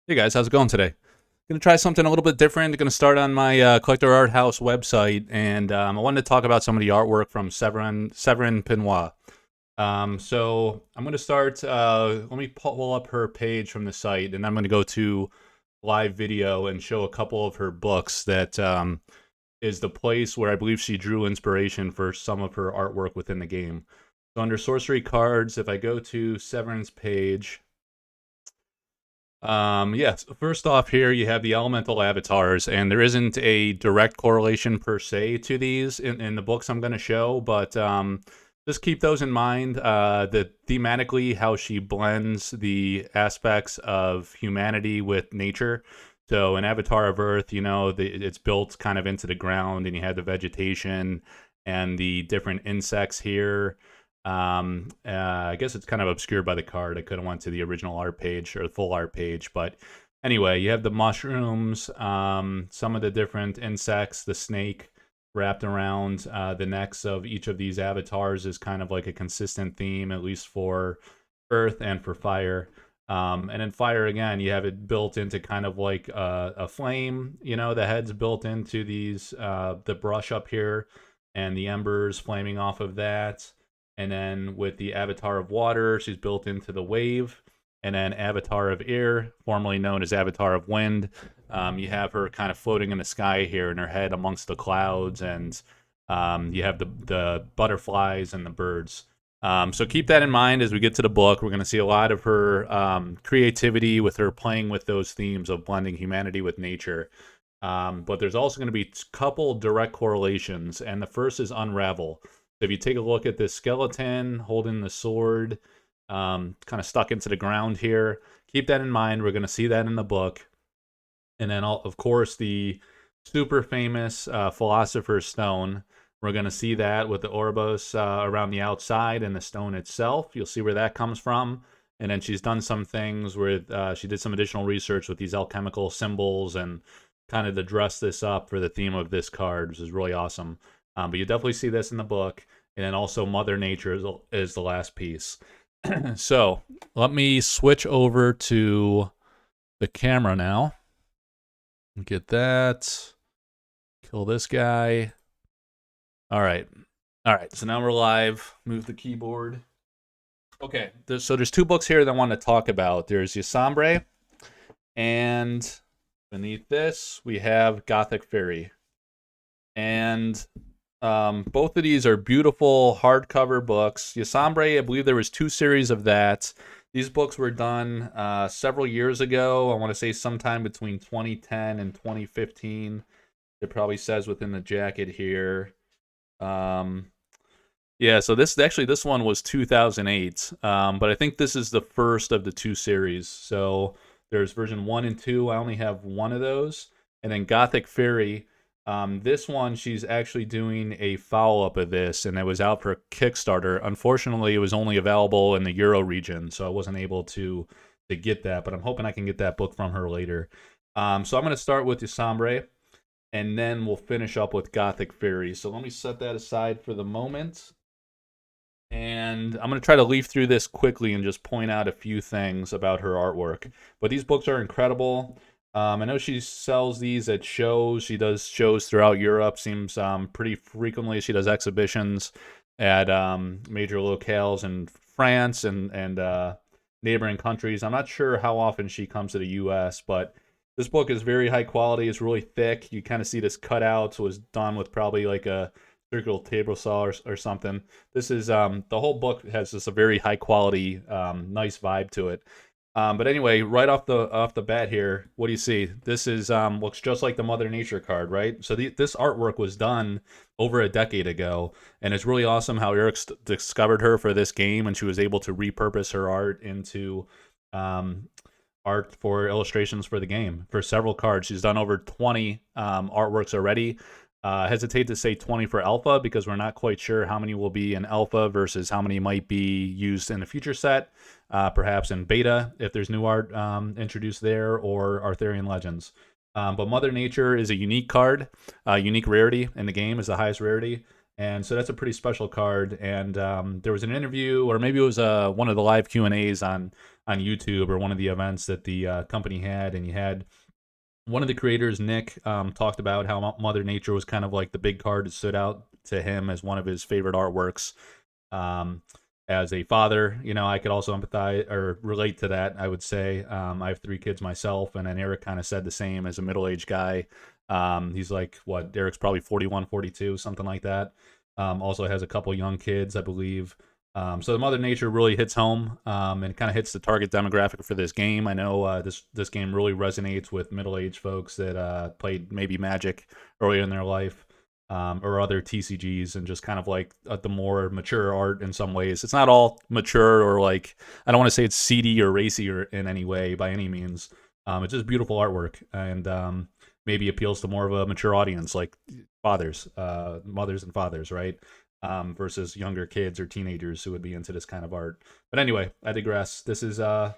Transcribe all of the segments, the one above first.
Hey guys, how's it going today? Gonna try something a little bit different. Gonna start on my Collector Art House website, and I wanted to talk about some of the artwork from Severine Pineaux. So I'm gonna start. Let me pull up her page from the site, and I'm gonna go to live video and show a couple of her books. That is the place where I believe she drew inspiration for some of her artwork within the game. So under Sorcery cards, if I go to Severine's page. Yes, first off here you have the elemental avatars, and there isn't a direct correlation per se to these in the books I'm going to show, but just keep those in mind. The thematically how she blends the aspects of humanity with nature. So an avatar of Earth, it's built kind of into the ground, and you have the vegetation and the different insects here. I guess it's kind of obscured by the card. I could have went to the original art page or the full art page, but anyway, you have the mushrooms, some of the different insects, the snake wrapped around the necks of each of these avatars is kind of like a consistent theme, at least for earth and for fire. And then fire again, you have it built into kind of like a flame. The head's built into these the brush up here, and the embers flaming off of that. And then with the Avatar of Water, she's built into the wave. And then Avatar of Air, formerly known as Avatar of Wind, you have her kind of floating in the sky here, and her head amongst the clouds. And you have the butterflies and the birds. So keep that in mind as we get to the book. We're going to see a lot of her creativity with her playing with those themes of blending humanity with nature. But there's also going to be a couple direct correlations, and the first is Unravel. So if you take a look at this skeleton holding the sword, kind of stuck into the ground here, keep that in mind. We're going to see that in the book. And then, of course, the super famous Philosopher's Stone. We're going to see that with the Orbos around the outside and the stone itself. You'll see where that comes from. And then she's done some things where she did some additional research with these alchemical symbols and kind of to dress this up for the theme of this card, which is really awesome. But you definitely see this in the book. And then also Mother Nature is the last piece. So let me switch over to the camera now. Get that. Kill this guy. All right. So now we're live. Move the keyboard. Okay. So there's two books here that I want to talk about. There's Ysambre, and beneath this we have Gothic Fairy. And both of these are beautiful hardcover books. Ysambre, I believe there was 2 series of that. These books were done several years ago. I want to say sometime between 2010 and 2015. It probably says within the jacket here. Yeah, so this one was 2008. But I think this is the first of the 2 series. So there's version 1 and 2. I only have one of those. And then Gothic Fairy. This one, she's actually doing a follow-up of this, and it was out for Kickstarter. Unfortunately, it was only available in the Euro region, so I wasn't able to get that, but I'm hoping I can get that book from her later. So I'm going to start with Ysambre, and then we'll finish up with Gothic Fairy. So let me set that aside for the moment. And I'm going to try to leaf through this quickly and just point out a few things about her artwork. But these books are incredible. I know she sells these at shows. She does shows throughout Europe. Seems pretty frequently. She does exhibitions at major locales in France and neighboring countries. I'm not sure how often she comes to the U.S., but this book is very high quality. It's really thick. You kind of see this cutout. So it was done with probably like a circular table saw or something. This is the whole book has just a very high quality, nice vibe to it. But anyway, right off the bat here, what do you see? This is looks just like the Mother Nature card, right? So this artwork was done over a decade ago, and it's really awesome how Eric discovered her for this game, and she was able to repurpose her art into art for illustrations for the game for several cards. She's done over 20 artworks already. Hesitate to say 20 for alpha because we're not quite sure how many will be in alpha versus how many might be used in the future set, perhaps in beta if there's new art introduced there, or Arthurian Legends. But Mother Nature is a unique card, unique rarity in the game, is the highest rarity, And so that's a pretty special card. And there was an interview, or maybe it was one of the live Q&As on YouTube, or one of the events that the company had, and you had one of the creators, Nick, talked about how Mother Nature was kind of like the big card that stood out to him as one of his favorite artworks. Um, as a father, I could also empathize or relate to that, I would say. I have 3 kids myself, and then Eric kind of said the same as a middle-aged guy. He's like, what, Eric's probably 41, 42, something like that. Also has a couple young kids, I believe. So the Mother Nature really hits home, and kind of hits the target demographic for this game. I know this game really resonates with middle-aged folks that played maybe Magic earlier in their life, or other TCGs, and just kind of like the more mature art in some ways. It's not all mature, or like, I don't want to say it's seedy or racy or in any way by any means. It's just beautiful artwork, and maybe appeals to more of a mature audience, like fathers, mothers and fathers, right? Versus younger kids or teenagers who would be into this kind of art. But anyway, I digress. This is the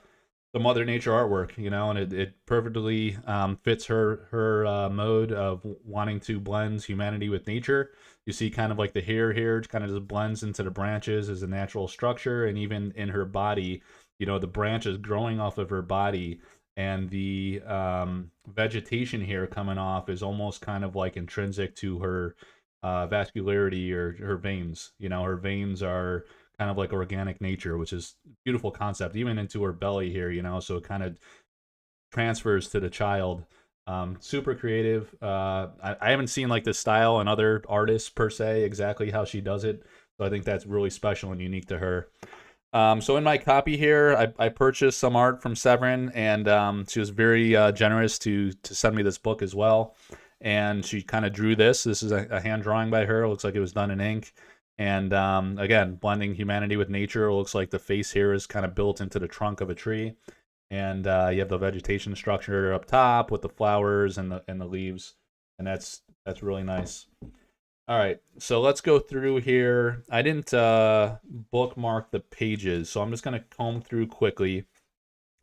Mother Nature artwork, and it perfectly fits her mode of wanting to blend humanity with nature. You see kind of like the hair here kind of just blends into the branches as a natural structure, and even in her body, the branches growing off of her body, and the vegetation here coming off is almost kind of like intrinsic to her vascularity, or her veins. Her veins are kind of like organic nature, which is a beautiful concept, even into her belly here, so it kind of transfers to the child. Super creative. I haven't seen like this style in other artists per se, exactly how she does it. So I think that's really special and unique to her. So in my copy here, I purchased some art from Severine, and she was very generous to send me this book as well. And she kind of drew this. This is a hand drawing by her. It looks like it was done in ink. And again, blending humanity with nature. It looks like the face here is kind of built into the trunk of a tree. And you have the vegetation structure up top with the flowers and the leaves. And that's really nice. All right, so let's go through here. I didn't bookmark the pages, so I'm just going to comb through quickly,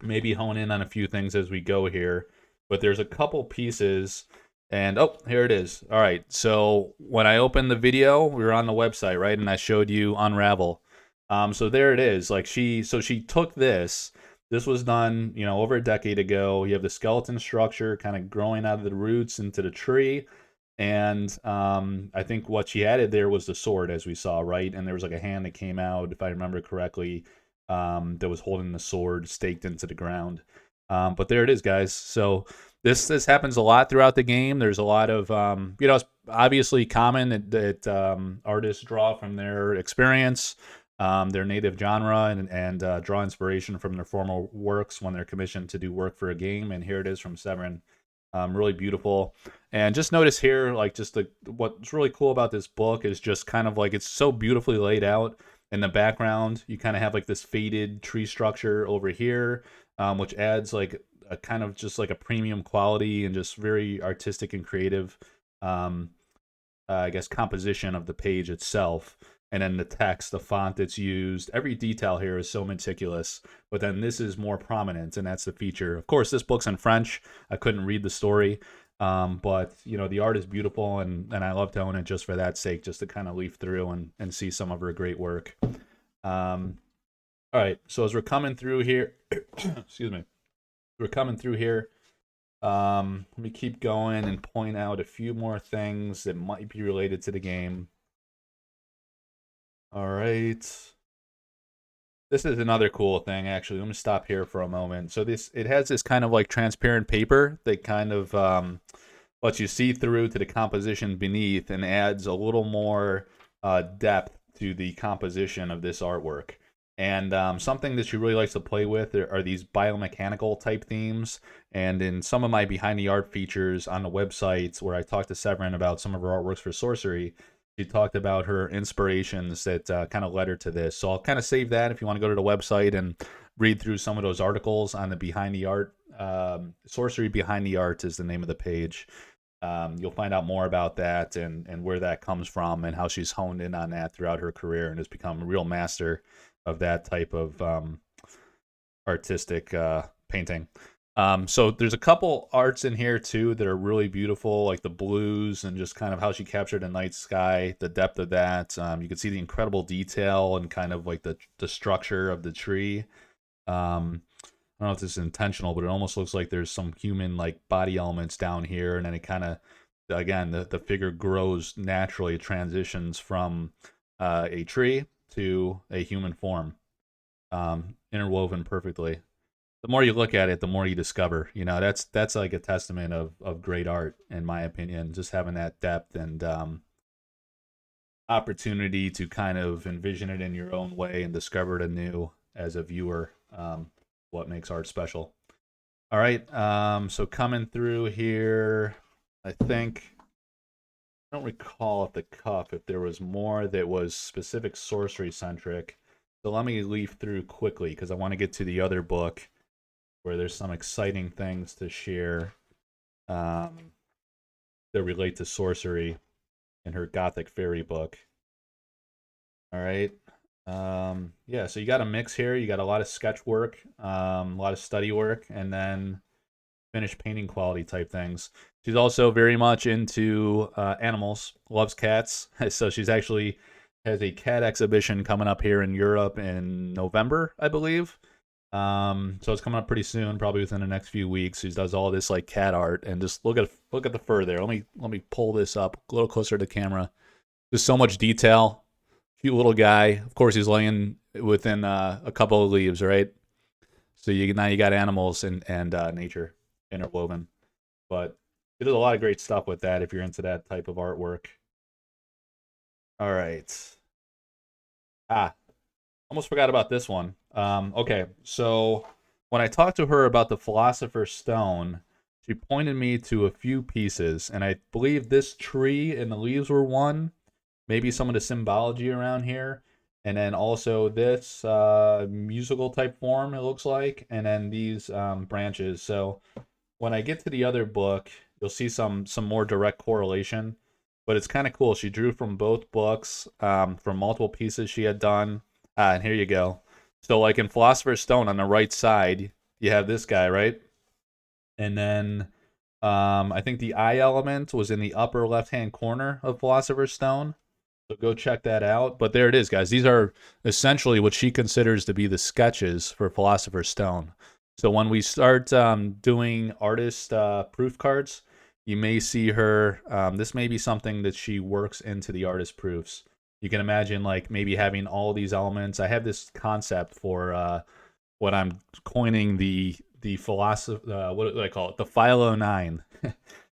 maybe hone in on a few things as we go here. But there's a couple pieces, and oh, here it is. All right, so when I opened the video, we were on the website, right? And I showed you Unravel. So there it is. Like she took this. This was done, over a decade ago. You have the skeleton structure kind of growing out of the roots into the tree. And I think what she added there was the sword, as we saw, right? And there was like a hand that came out, if I remember correctly, that was holding the sword staked into the ground. But there it is, guys. So this happens a lot throughout the game. There's a lot of, it's obviously common that artists draw from their experience, their native genre, and draw inspiration from their former works when they're commissioned to do work for a game. And here it is from Severin. Really beautiful. And just notice here, like, just what's really cool about this book is just kind of like it's so beautifully laid out. In the background, you kind of have like this faded tree structure over here, which adds like a kind of just like a premium quality and just very artistic and creative, I guess, composition of the page itself. And then the text, the font that's used, every detail here is so meticulous. But then this is more prominent, and that's the feature. Of course, this book's in French. I couldn't read the story, but the art is beautiful, and I love to own it just for that sake, just to kind of leaf through and see some of her great work. All right, so as we're coming through here, excuse me, we're coming through here. Let me keep going and point out a few more things that might be related to the game. All right. This is another cool thing, actually. Let me stop here for a moment. So it has this kind of like transparent paper that kind of lets you see through to the composition beneath and adds a little more depth to the composition of this artwork. And something that she really likes to play with are these biomechanical type themes. And in some of my behind the art features on the websites where I talked to Severine about some of her artworks for Sorcery, she talked about her inspirations that kind of led her to this. So I'll kind of save that if you want to go to the website and read through some of those articles on the Behind the Art. Sorcery Behind the Art is the name of the page. You'll find out more about that and where that comes from and how she's honed in on that throughout her career and has become a real master of that type of artistic painting. So there's a couple arts in here too that are really beautiful, like the blues and just kind of how she captured the night sky, the depth of that. You can see the incredible detail and kind of like the structure of the tree. I don't know if this is intentional, but it almost looks like there's some human like body elements down here, and then it kind of, again, the figure grows naturally, transitions from a tree to a human form, interwoven perfectly. The more you look at it, the more you discover. You know, that's like a testament of great art, in my opinion. Just having that depth and opportunity to kind of envision it in your own way and discover it anew as a viewer. What makes art special. All right, so coming through here, I think, I don't recall at the cuff if there was more that was specific sorcery centric. So let me leaf through quickly because I want to get to the other book where there's some exciting things to share that relate to sorcery in her Gothic fairy book. All right. Yeah, so you got a mix here. You got a lot of sketch work, a lot of study work, and then finished painting quality type things. She's also very much into animals, loves cats. So she's actually has a cat exhibition coming up here in Europe in November, I believe. So it's coming up pretty soon, probably within the next few weeks. She does all this like cat art, and just look at the fur there. Let me pull this up a little closer to the camera. There's so much detail. Cute little guy. Of course, he's laying within a couple of leaves, right? So now you got animals and nature interwoven. But he does a lot of great stuff with that if you're into that type of artwork. All right. Almost forgot about this one. Okay, so when I talked to her about the Philosopher's Stone, she pointed me to a few pieces, and I believe this tree and the leaves were one. Maybe some of the symbology around here, and then also this musical type form, it looks like, and then these branches. So when I get to the other book, you'll see some more direct correlation, but it's kind of cool. She drew from both books, from multiple pieces she had done. And here you go. So like in Philosopher's Stone on the right side, you have this guy, right? And then I think the eye element was in the upper left-hand corner of Philosopher's Stone. So go check that out. But there it is, guys. These are essentially what she considers to be the sketches for Philosopher's Stone. So when we start doing artist proof cards, you may see her. This may be something that she works into the artist proofs. You can imagine like maybe having all these elements. I have this concept for what I'm coining the philosophy. What do I call it? The Philo 9.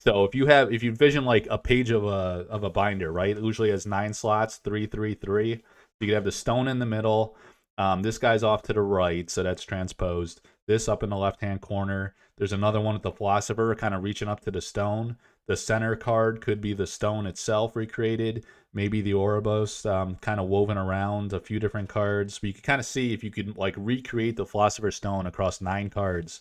So if you vision like a page of a binder, right? It usually has 9 slots, 3, 3, 3. You could have the stone in the middle. This guy's off to the right, so that's transposed. This up in the left-hand corner. There's another one with the philosopher kind of reaching up to the stone. The center card could be the stone itself recreated. Maybe the Ouroboros kind of woven around a few different cards. But you can kind of see if you could like recreate the Philosopher's Stone across 9 cards.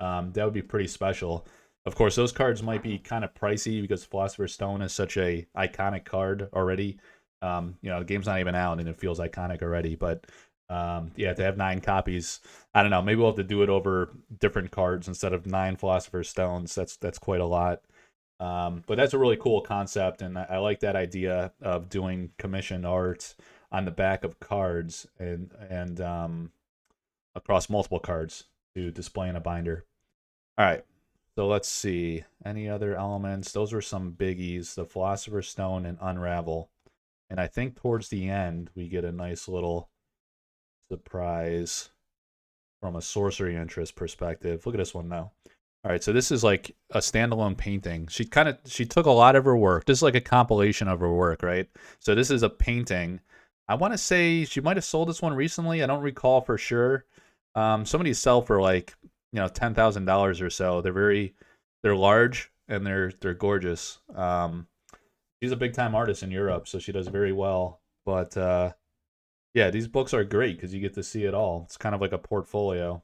That would be pretty special. Of course, those cards might be kind of pricey because Philosopher's Stone is such a iconic card already. The game's not even out and it feels iconic already. But yeah, to have 9 copies, I don't know. Maybe we'll have to do it over different cards instead of 9 Philosopher's Stones. That's quite a lot. But that's a really cool concept, and I like that idea of doing commissioned art on the back of cards and across multiple cards to display in a binder. All right, so let's see. Any other elements? Those are some biggies, the Philosopher's Stone and Unravel. And I think towards the end, we get a nice little surprise from a sorcery interest perspective. Look at this one now. All right, so this is like a standalone painting. She took a lot of her work. This is like a compilation of her work, right? So this is a painting. I want to say she might have sold this one recently. I don't recall for sure. Some of these sell for like $10,000 or so. They're large and they're gorgeous. She's a big time artist in Europe, so she does very well. But yeah, these books are great because you get to see it all. It's kind of like a portfolio.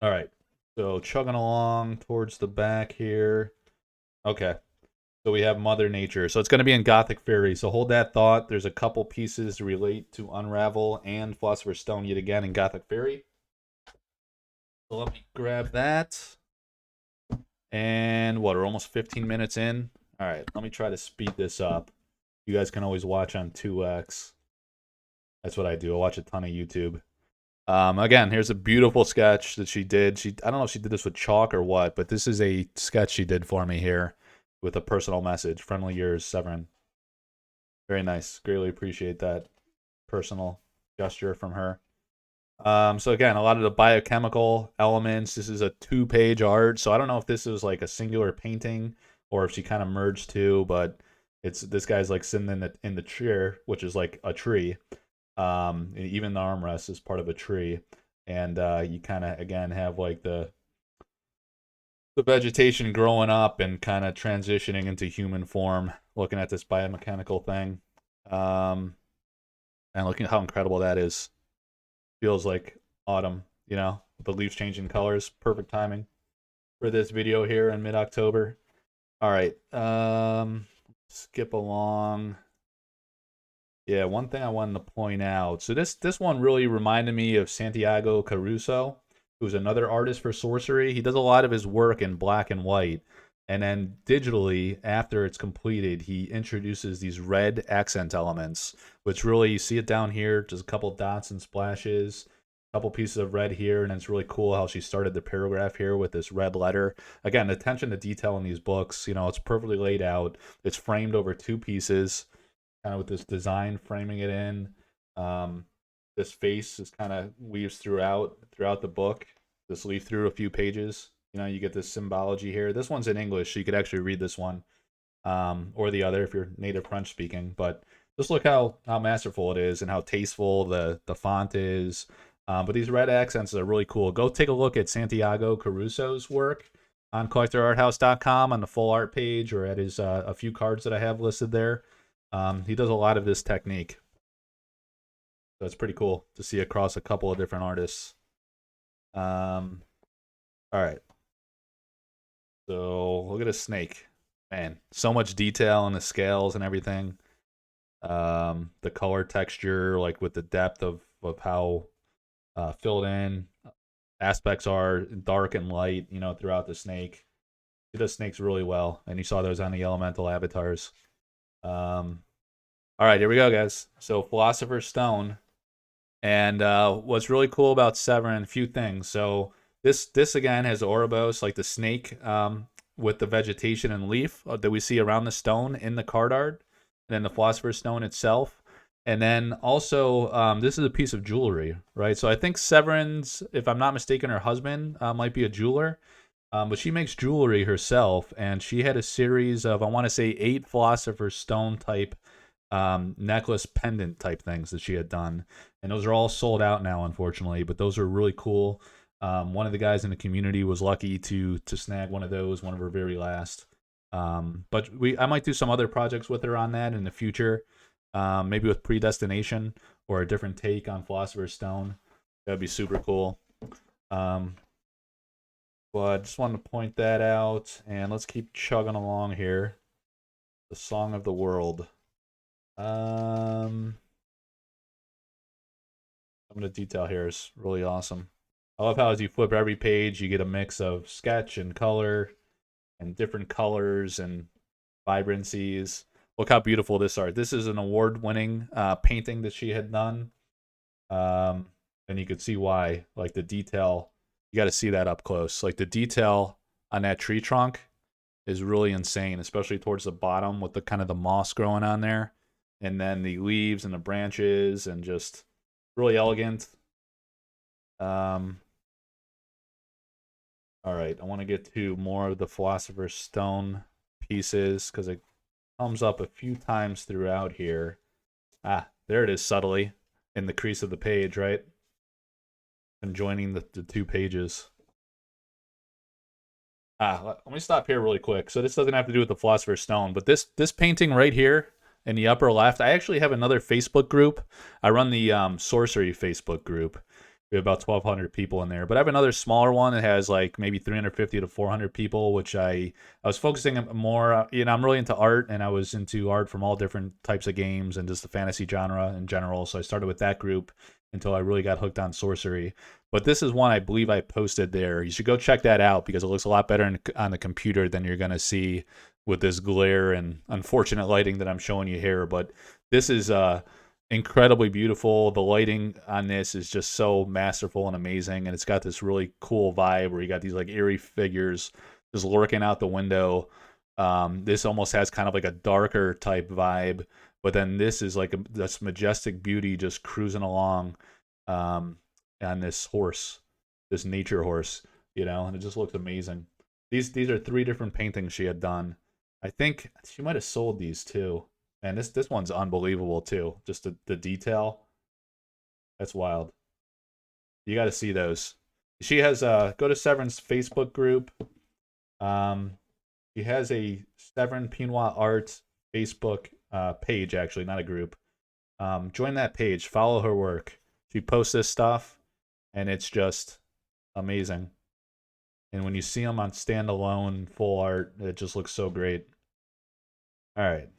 All right, so chugging along towards the back here. Okay, so we have Mother Nature. So it's going to be in Gothic Fairy. So hold that thought. There's a couple pieces relate to Unravel and Philosopher's Stone yet again in Gothic Fairy. So let me grab that. And what, we're almost 15 minutes in. All right, let me try to speed this up. You guys can always watch on 2x. That's what I do. I watch a ton of YouTube. Again, here's a beautiful sketch that she did. I don't know if she did this with chalk or what, but this is a sketch she did for me here with a personal message. Friendly yours, Severine. Very nice. Greatly appreciate that personal gesture from her. So again, a lot of the biochemical elements. This is a 2-page art, so I don't know if this is like a singular painting or if she kind of merged two, but this guy's like sitting in the chair, which is like a tree. Even the armrest is part of a tree, and you kind of again have like the vegetation growing up and kind of transitioning into human form. Looking at this biomechanical thing, and looking at how incredible that is. Feels like autumn, you know, with the leaves changing colors. Perfect timing for this video here in mid-October. All right, skip along. Yeah, one thing I wanted to point out. So this one really reminded me of Santiago Caruso, who's another artist for Sorcery. He does a lot of his work in black and white. And then digitally, after it's completed, he introduces these red accent elements, which really, you see it down here, just a couple dots and splashes, a couple pieces of red here, and it's really cool how she started the paragraph here with this red letter. Again, attention to detail in these books, you know, it's perfectly laid out. It's framed over 2 pieces, kind of with this design framing it in. This face is kind of weaves throughout the book. This leaf through a few pages. You know, you get this symbology here. This one's in English, so you could actually read this one, or the other if you're native French speaking. But just look how masterful it is and how tasteful the font is. But these red accents are really cool. Go take a look at Santiago Caruso's work on collectorarthouse.com on the full art page, or at his a few cards that I have listed there. He does a lot of this technique. So it's pretty cool to see across a couple of different artists. All right. So look at a snake. Man, so much detail in the scales and everything. The color texture, like with the depth of how filled in aspects are, dark and light, you know, throughout the snake. He does snakes really well, and you saw those on the elemental avatars. All right, here we go, guys. So Philosopher's Stone. And what's really cool about Severine, a few things. So this again has Ouroboros, like the snake, with the vegetation and leaf that we see around the stone in the card art, and then the Philosopher's Stone itself. And then also, this is a piece of jewelry, right? So I think Severine's, if I'm not mistaken, her husband might be a jeweler, but she makes jewelry herself, and she had a series of, I want to say, 8 Philosopher's Stone type necklace pendant type things that she had done, and those are all sold out now, unfortunately, but those are really cool. One of the guys in the community was lucky to snag one of those, one of her very last. But I might do some other projects with her on that in the future, maybe with Predestination or a different take on Philosopher's Stone. That'd be super cool. But I just wanted to point that out, and let's keep chugging along here. The Song of the World. Some of the detail here is really awesome. I love how as you flip every page, you get a mix of sketch and color and different colors and vibrancies. Look how beautiful this art. This is an award-winning painting that she had done. And you could see why. Like the detail, you got to see that up close. Like the detail on that tree trunk is really insane, especially towards the bottom with the kind of the moss growing on there. And then the leaves and the branches, and just really elegant. All right, I want to get to more of the Philosopher's Stone pieces because it comes up a few times throughout here. Ah, there it is subtly in the crease of the page, right? And joining the 2 pages. Let me stop here really quick. So this doesn't have to do with the Philosopher's Stone, but this painting right here in the upper left, I actually have another Facebook group. I run the Sorcery Facebook group. We have about 1,200 people in there. But I have another smaller one that has like maybe 350 to 400 people, which I was focusing more, you know, I'm really into art, and I was into art from all different types of games and just the fantasy genre in general. So I started with that group. until I really got hooked on Sorcery. But this is one I believe I posted there. You should go check that out because it looks a lot better on the computer than you're going to see with this glare and unfortunate lighting that I'm showing you here. But this is incredibly beautiful. The lighting on this is just so masterful and amazing, and it's got this really cool vibe where you got these like eerie figures just lurking out the window. This almost has kind of like a darker type vibe, but then this is like this majestic beauty just cruising along on this horse, this nature horse, and it just looks amazing. These are 3 different paintings she had done. I think she might have sold these too. And this one's unbelievable too. Just the detail. That's wild. You got to see those. She has go to Severine's Facebook group. She has a Severine Pineaux art Facebook page, actually, not a group. Join that page. Follow her work. She posts this stuff, and it's just amazing. And when you see them on standalone full art, it just looks so great. All right.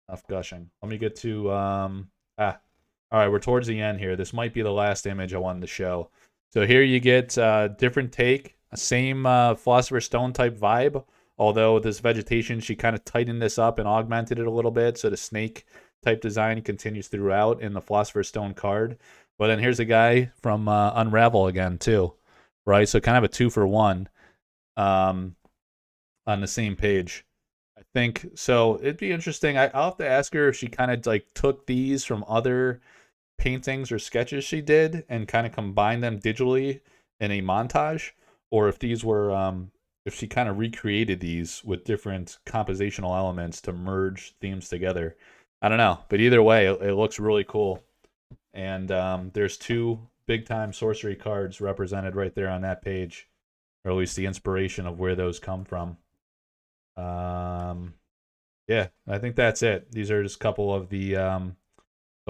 Enough gushing. Let me get to all right, we're towards the end here. This might be the last image I wanted to show. So here you get different take, same Philosopher Stone type vibe, although this vegetation, she kind of tightened this up and augmented it a little bit, so the snake type design continues throughout in the Philosopher Stone card. But then here's a guy from Unravel again too, right? So kind of a 2-for-1 on the same page. I think so. It'd be interesting. I'll have to ask her if she kind of like took these from other paintings or sketches she did and kind of combined them digitally in a montage, or if these were if she kind of recreated these with different compositional elements to merge themes together. I don't know, but either way, it looks really cool. And there's 2 big time sorcery cards represented right there on that page, or at least the inspiration of where those come from. Yeah, I think that's it. These are just a couple of the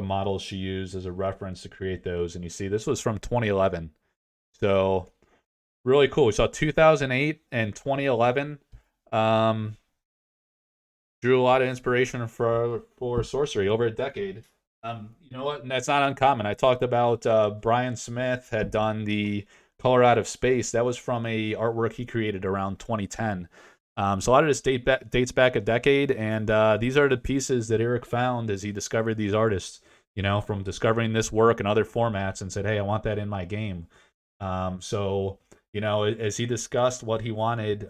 models she used as a reference to create those. And you see, this was from 2011. So really cool. We saw 2008 and 2011. Drew a lot of inspiration for sorcery over a decade. You know what? And that's not uncommon. I talked about Brian Smith had done the Color Out of Space. That was from a artwork he created around 2010. So a lot of this dates back a decade, and these are the pieces that Eric found as he discovered these artists, from discovering this work and other formats, and said, hey, I want that in my game. So, as he discussed what he wanted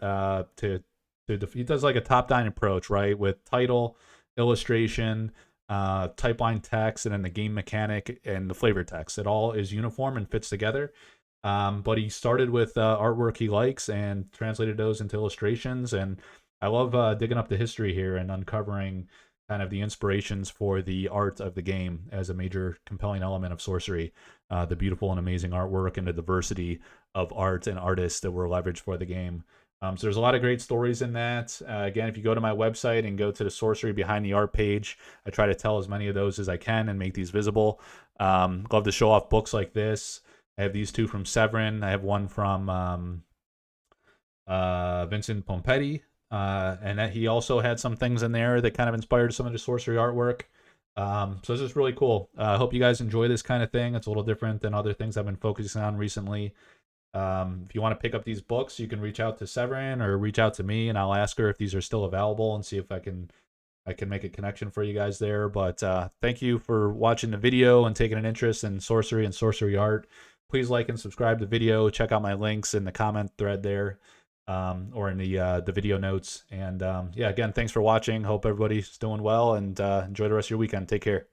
he does like a top-down approach, right, with title, illustration, type line text, and then the game mechanic and the flavor text. It all is uniform and fits together. But he started with artwork he likes and translated those into illustrations. And I love digging up the history here and uncovering kind of the inspirations for the art of the game as a major compelling element of sorcery. The beautiful and amazing artwork and the diversity of art and artists that were leveraged for the game. So there's a lot of great stories in that. Again, if you go to my website and go to the Sorcery Behind the Art page, I try to tell as many of those as I can and make these visible. Love to show off books like this. I have these 2 from Severine. I have one from Vincent Pompetti. And that he also had some things in there that kind of inspired some of the sorcery artwork. So this is really cool. I hope you guys enjoy this kind of thing. It's a little different than other things I've been focusing on recently. If you want to pick up these books, you can reach out to Severine or reach out to me, and I'll ask her if these are still available and see if I can make a connection for you guys there. But thank you for watching the video and taking an interest in sorcery and sorcery art. Please like and subscribe to the video. Check out my links in the comment thread there, or in the video notes. And yeah, again, thanks for watching. Hope everybody's doing well, and enjoy the rest of your weekend. Take care.